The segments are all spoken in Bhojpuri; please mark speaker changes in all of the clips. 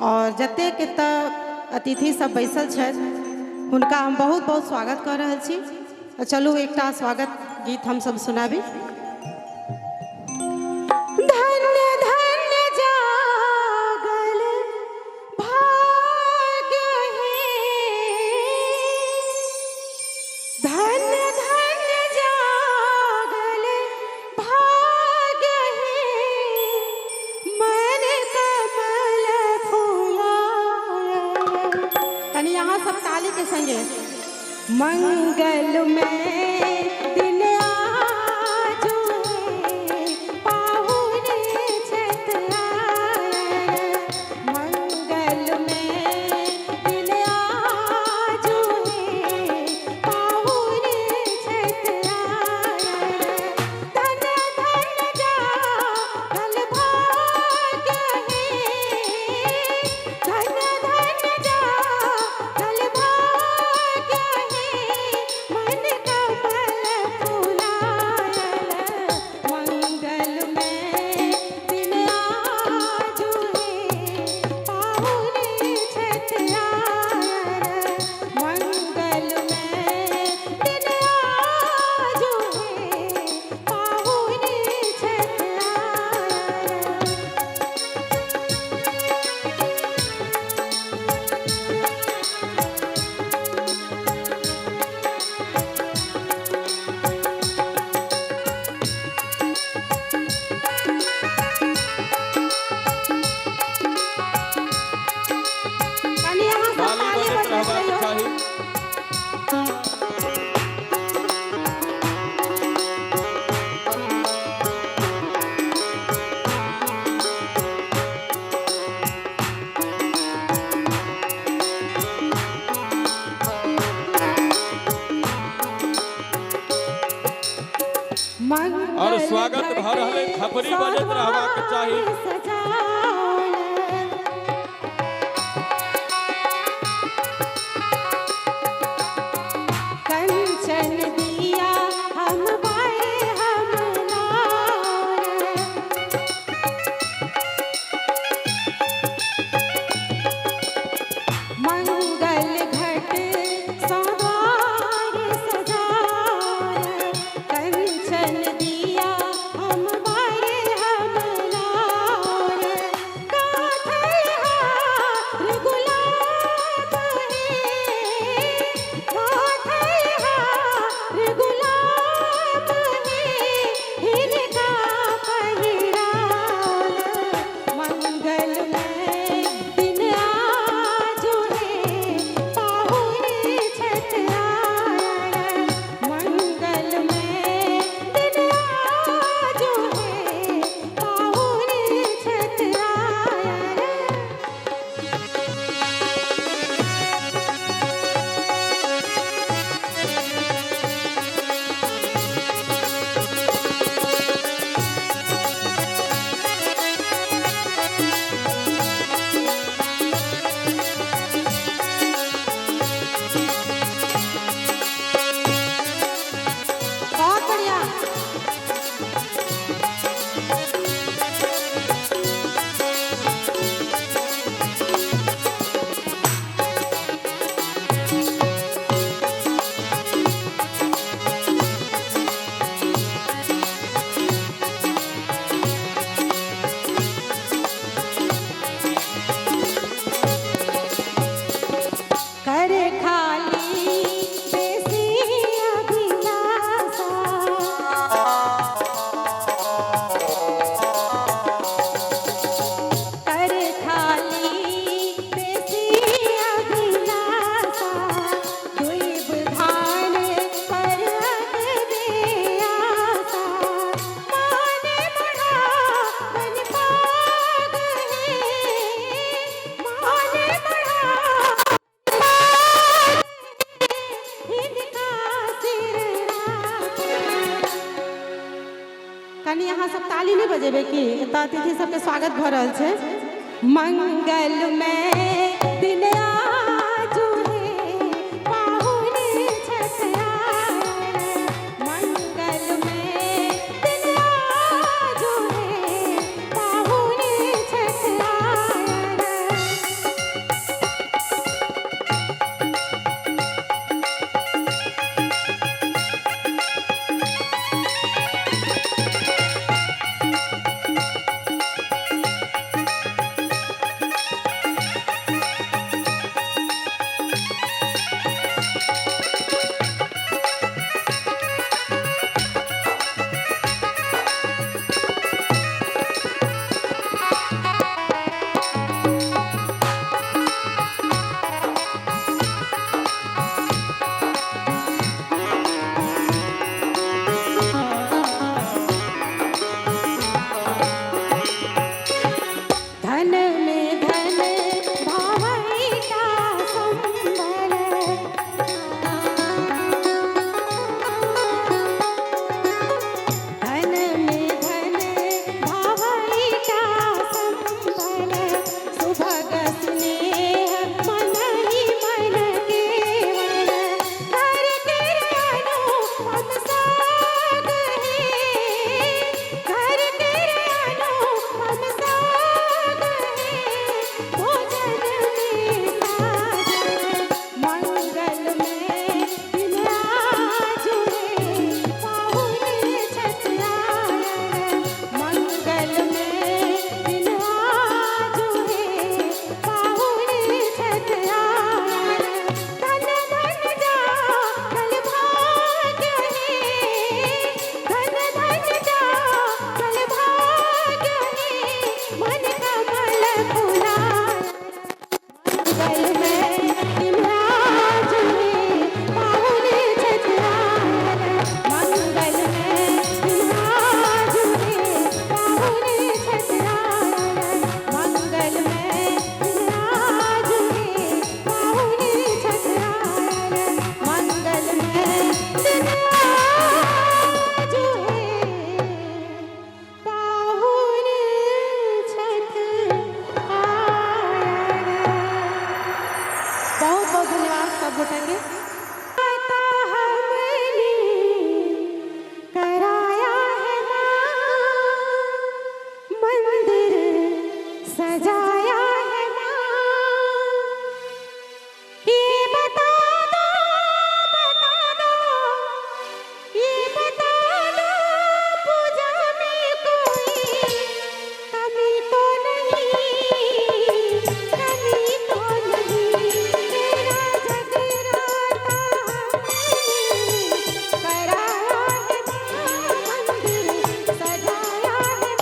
Speaker 1: और जतेक एतऽ अतिथि सब बैसल छथि हुनका हम बहुत बहुत स्वागत कर रहल छी। चलू एकटा स्वागत गीत हम सब सुनाबी। यहाँ सब ताली के संगे मंगल में दिन आजो है पाहुने छठ आए। मंगल में दिन आजो है पाहुने छठ आए। धन धन जागल भाग्य है, धन धन जागल भाग्य है, मन कमल फुलायल। मंगल में दिन आजो है पाहुने छठ आए। मंगल में दिन आजो है पाहुने छठ यहाँ सब
Speaker 2: ताली
Speaker 1: ताली
Speaker 2: बजत
Speaker 1: बजाते
Speaker 2: रहबाक
Speaker 1: रहियो।
Speaker 2: चाही। और स्वागत भऽ रहल अछि, खपरी बजैत रहबाक चाही।
Speaker 1: कंचन दिया हम बाए हम नार। मंगल घट सवार सजाए। कंचन दिया हम बाए हम नार। कांधे हार गुलाब है, कांधे हार गुलाब है, हिनका पहिराल। मंगल में दिन आजो है पाहुने छठ आए। मंगल में दिन आजो है पाहुने छठ आए। बहुत बढ़िया। कर खाली बेसी अभिलाषा, कर खाली बेसी अभिलाषा। दुइब धान पर अग दे आशा। माने बढ़ा बन पाग है, माने बढ़ा हिनका सिर राख। कनी यहाँ सब ताली नहीं बजेबे की? एतऽ अतिथि सबके स्वागत भऽ रहल छै। मंगल में दिन आजो है पाहुने छठ आए। मंगल में दिन आजो है पाहुने छठ आए। सब गोटा के आता हमने कराया है मां मंदिर सजाया है मां ये बता दो ये बता दो पूजा में कोई कमी तो नहीं तेरा जगराता हमने कराया है मंदिर सजाया है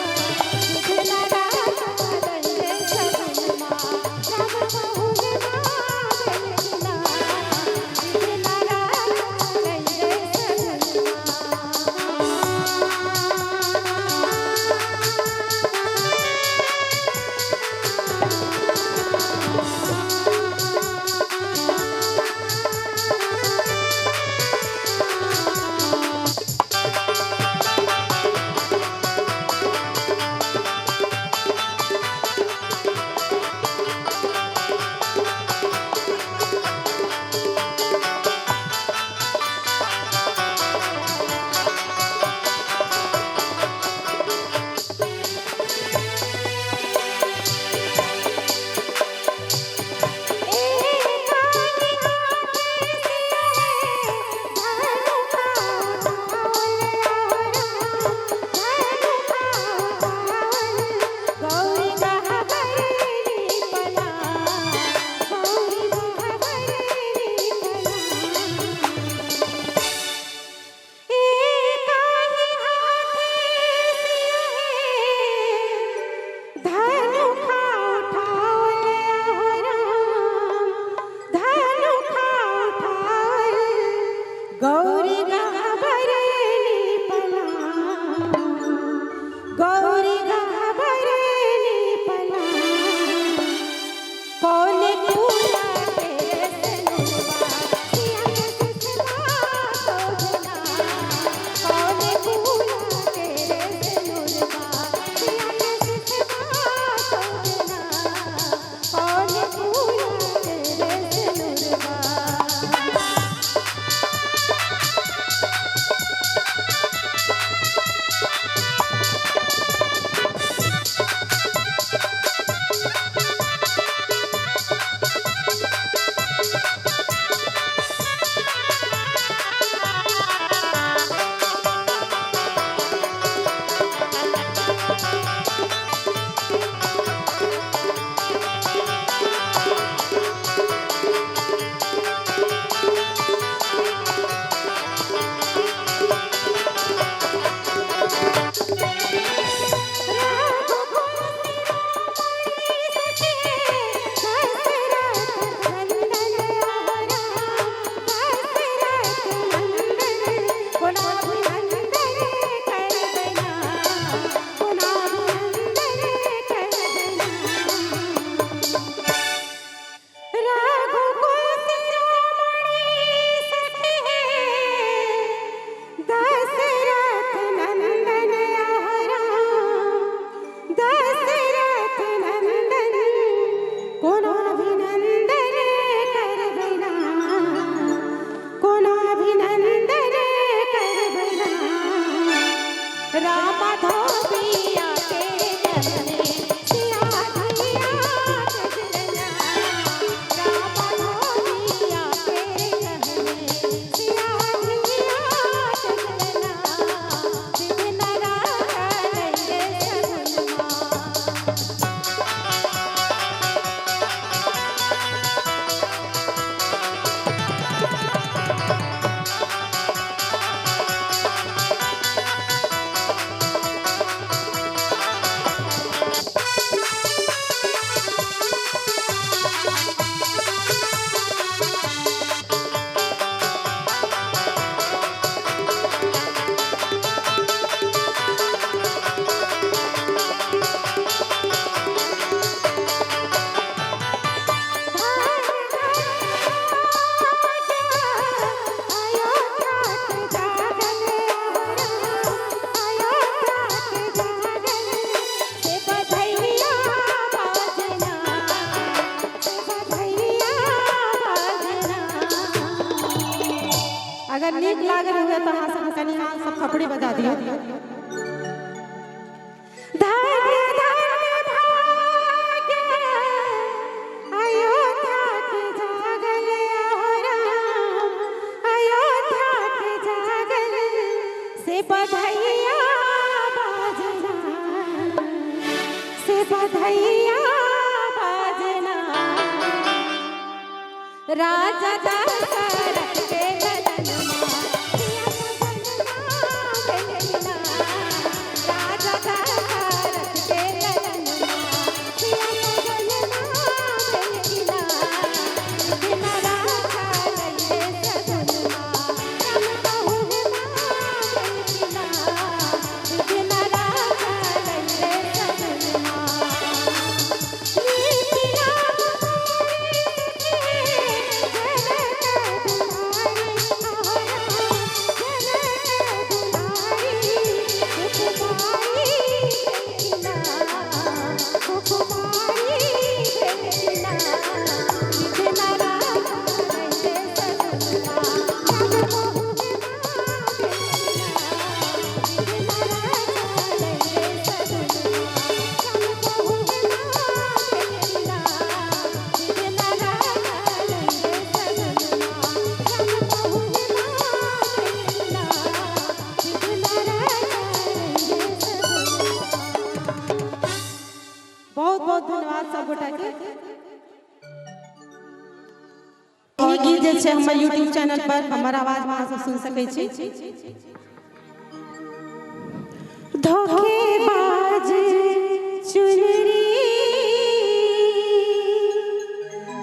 Speaker 1: विघ्न राजा रंगे सगुनमा राम बहुल मागल विनाश विघ्न राजा रंगे गौरी गहबरेली पला गौरी गहबरेली पला कौन कूला तेरे सनुबा सिया के सुखवा सोजना कौन कूला तेरे सनुबा सिया के सुखवा सोजना कौन कूला तेरे सनुबा रामा धोबिया तेरे चरणे सिया धैया सजना रामा धोबिया तेरे चरणे सिया धैया सजना विघ्न राजा रंगे सगुनमा अगर नीक लागल हुए तो हाँ सब कनी हाँ सब थपड़ी बजा दियो। धन्य धन्य भाग्य अयोध्या के जागल राम अयोध्या के जागल से बधैया बाजना से बधैया बाजना राजा दशरथ के गगनमा सिया सगनमा भेलना राजा दशरथ बहुत धन्यवाद सब गोटा के। ई गीत जे छै हमर YouTube चैनल पर हमर आवाज वहां से सुन सकै छी। धोखेबाज चुनरी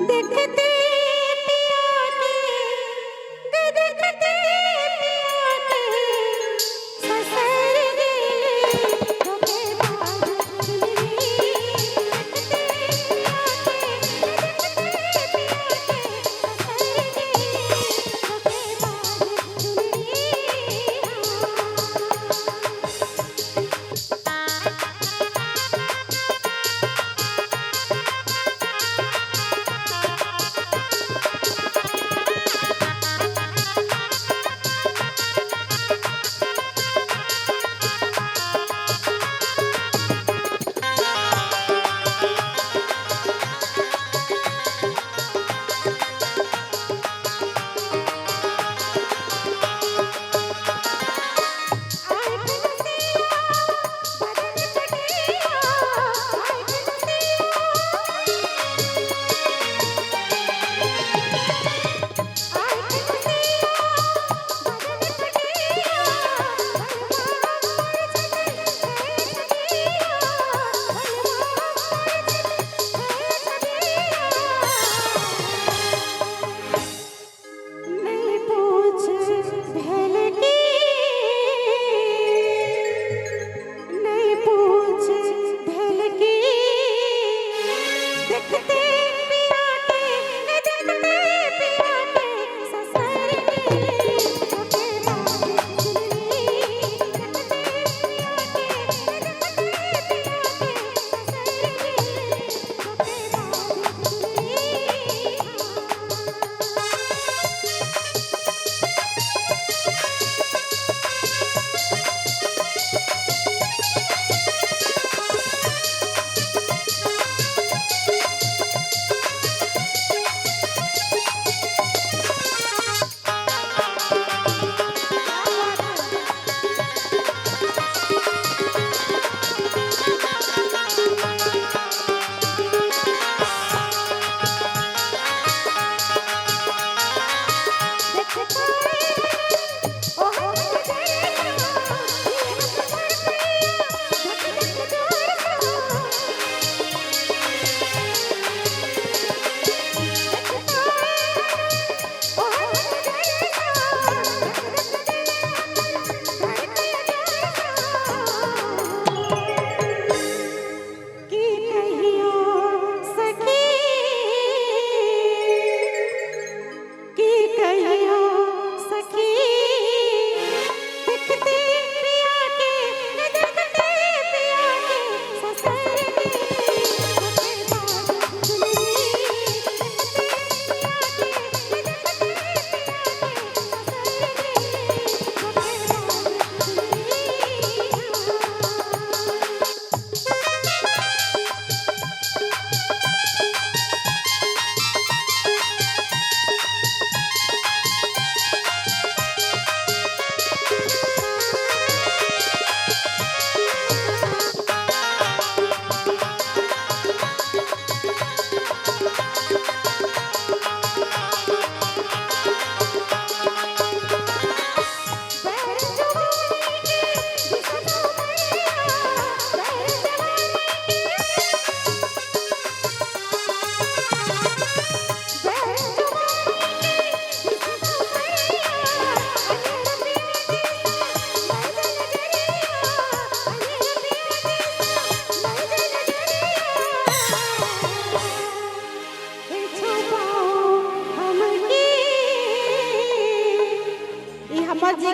Speaker 1: देखते पिया के देखते पिया के ससुर गेले। धोखेबाज चुनरी देखते पिया के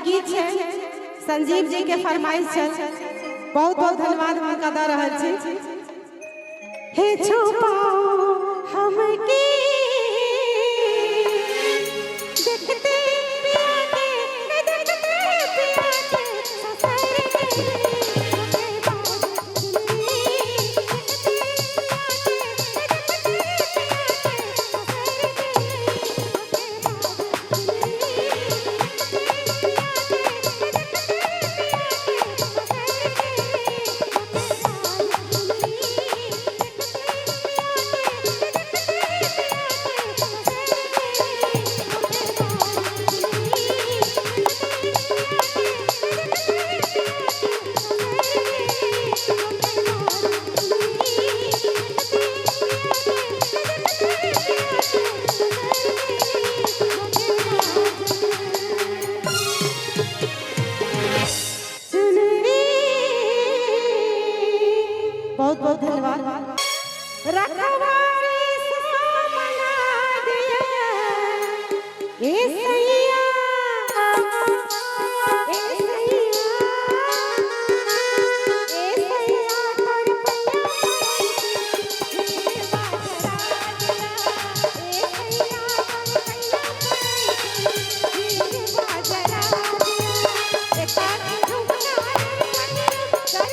Speaker 1: गीत छै संजीव जी के फरमाइश छै, बहुत बहुत धन्यवाद हुनका दऽ रहल छी। हे छुपाओ हमके देखते पिया के देखते पिया के बहुत बहुत धन्यवाद। रखवारी सो मना दिया ए सैया, ए सैया, ए सैया तोर पैया पड़े बाजरा दिया, ए सैया तोर पैया पड़े बाजरा दिया, ए ताकी झुमका रे कर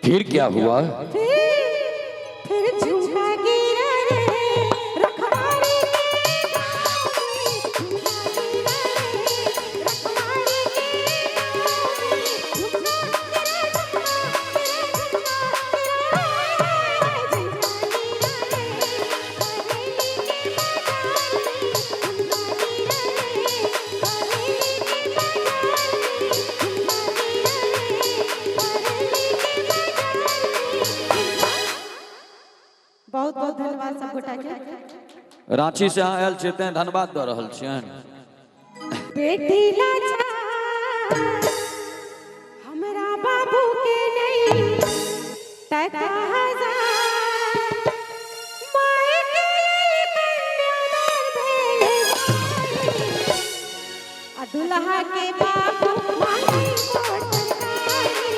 Speaker 2: फिर क्या हुआ?
Speaker 1: फिर झुमका गिरा रे रखवाड़ी के रखवाड़ी के बहुत बहुत धन्यवाद सब गोटा के।
Speaker 2: रांची से अहाँ आयल छियै तें धन्यवाद दऽ रहल छियनि।
Speaker 1: बेटी लाचार हमरा बाबू के नहीं टका हजार माय के कन्यादान भेले आ दुल्हा के बाबू मांगे मोटर गाड़ी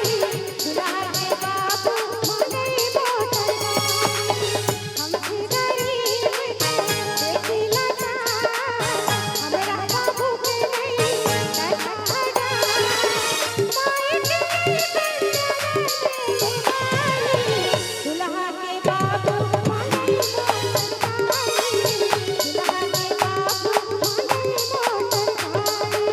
Speaker 1: दुल्हा के बाबू मांगे मोटर गाड़ी हमसे गरीब बेटी लाचार हमरा बाबू के नहीं टका हजार माय के दुल्हा के बाबू मांगे मोटर गाड़ी दुल्हा के बाबू मांगे मोटर गाड़ी।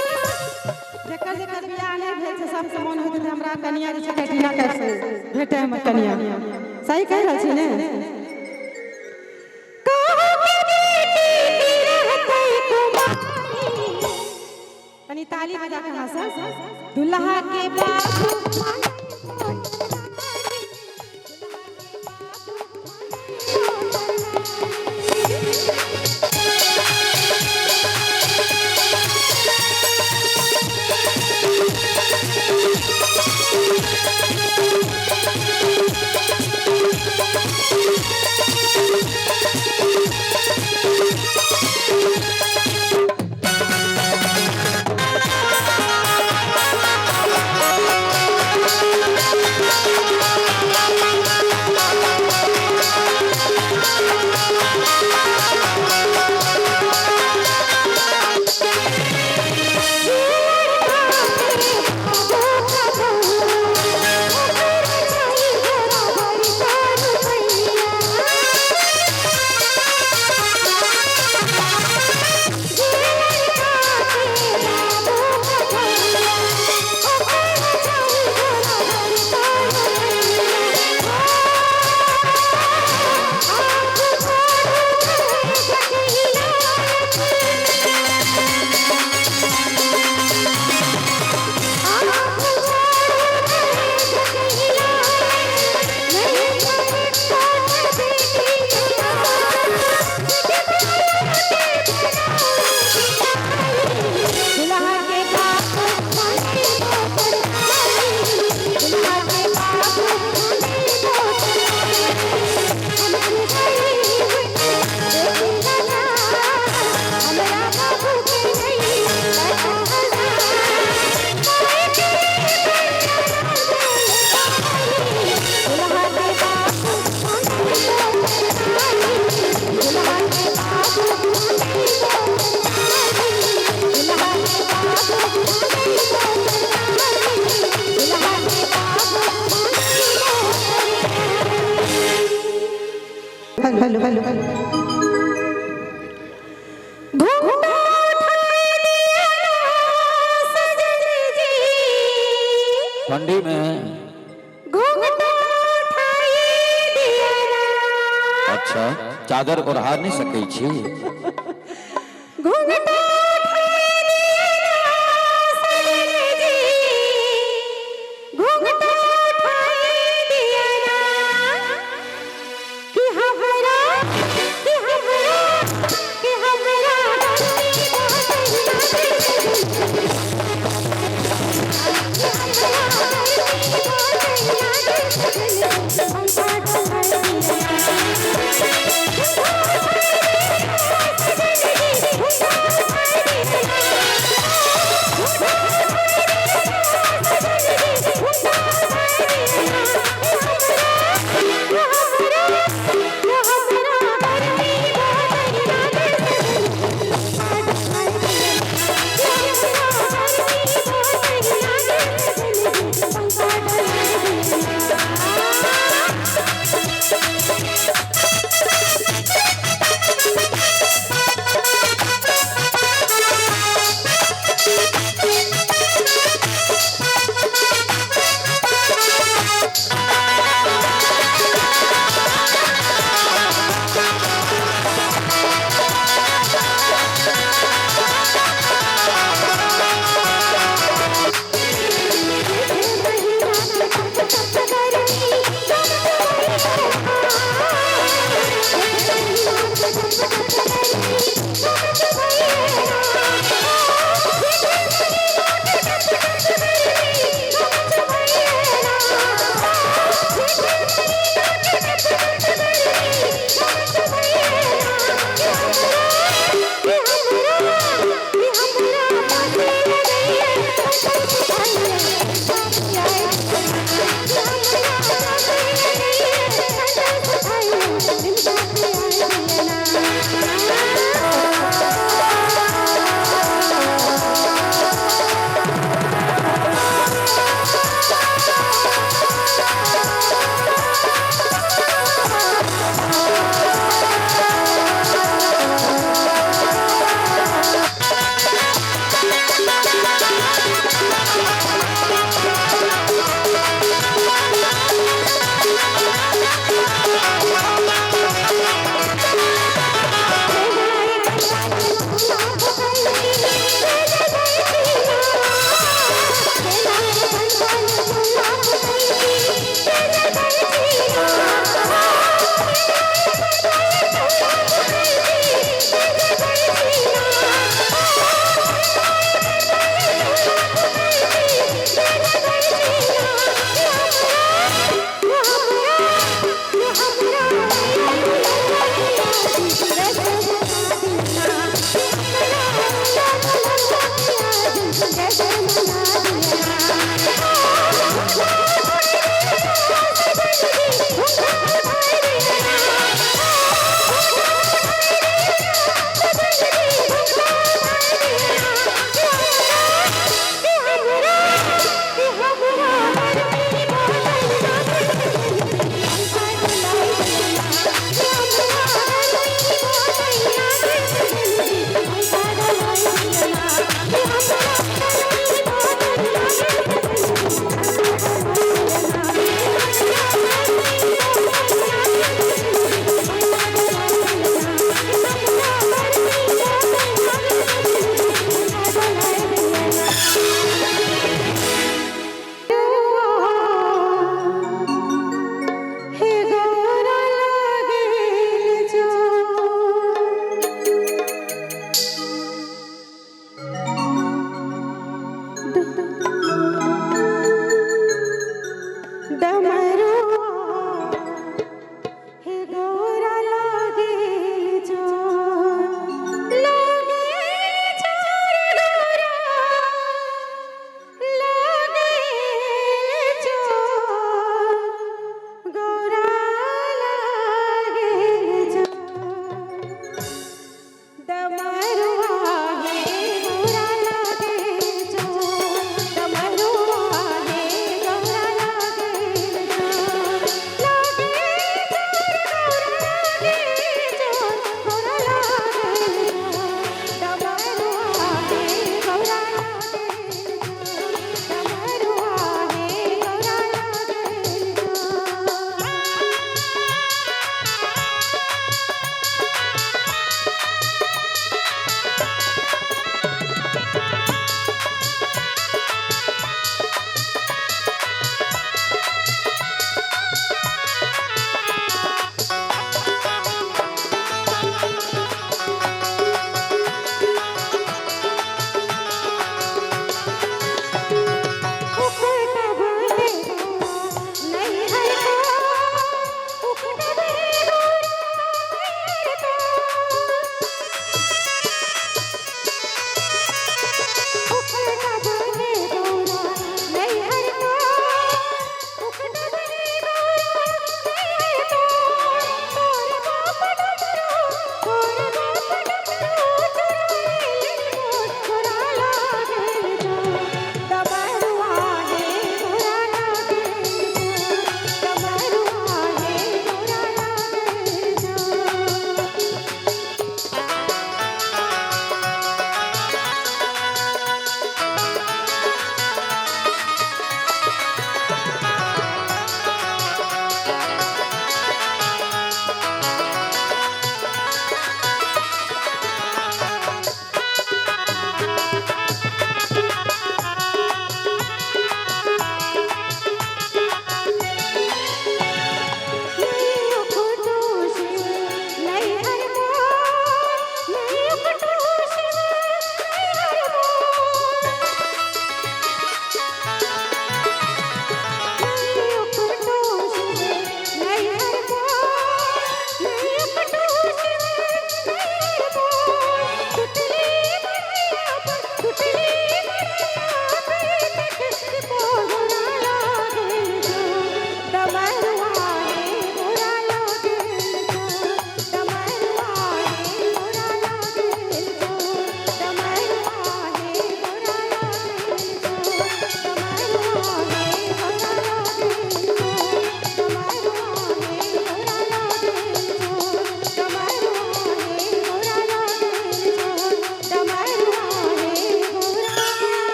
Speaker 1: जेकर जेकर बियाह नहीं भेल छै सबके मन होइत छै हमरा कनिया जे छै कटिना कैसे भेटे हम कनिया सही कह रहल छी ने। कहो के बेटी की रहतै कुमारी तनी ताली बजा के हंसा दुल्हा के बाबू मांगे मोटर गाड़ी हेलो हेलो हेलो घूंघट उठाए
Speaker 3: ठंडी में
Speaker 1: घूंघटा उठाई दिया ना
Speaker 3: अच्छा चादर ओढ़ा नहीं सकै छी
Speaker 1: घूंघटा उठाई दिया ना सजन जी घूंघटा उठाई दिया ना कि हमरा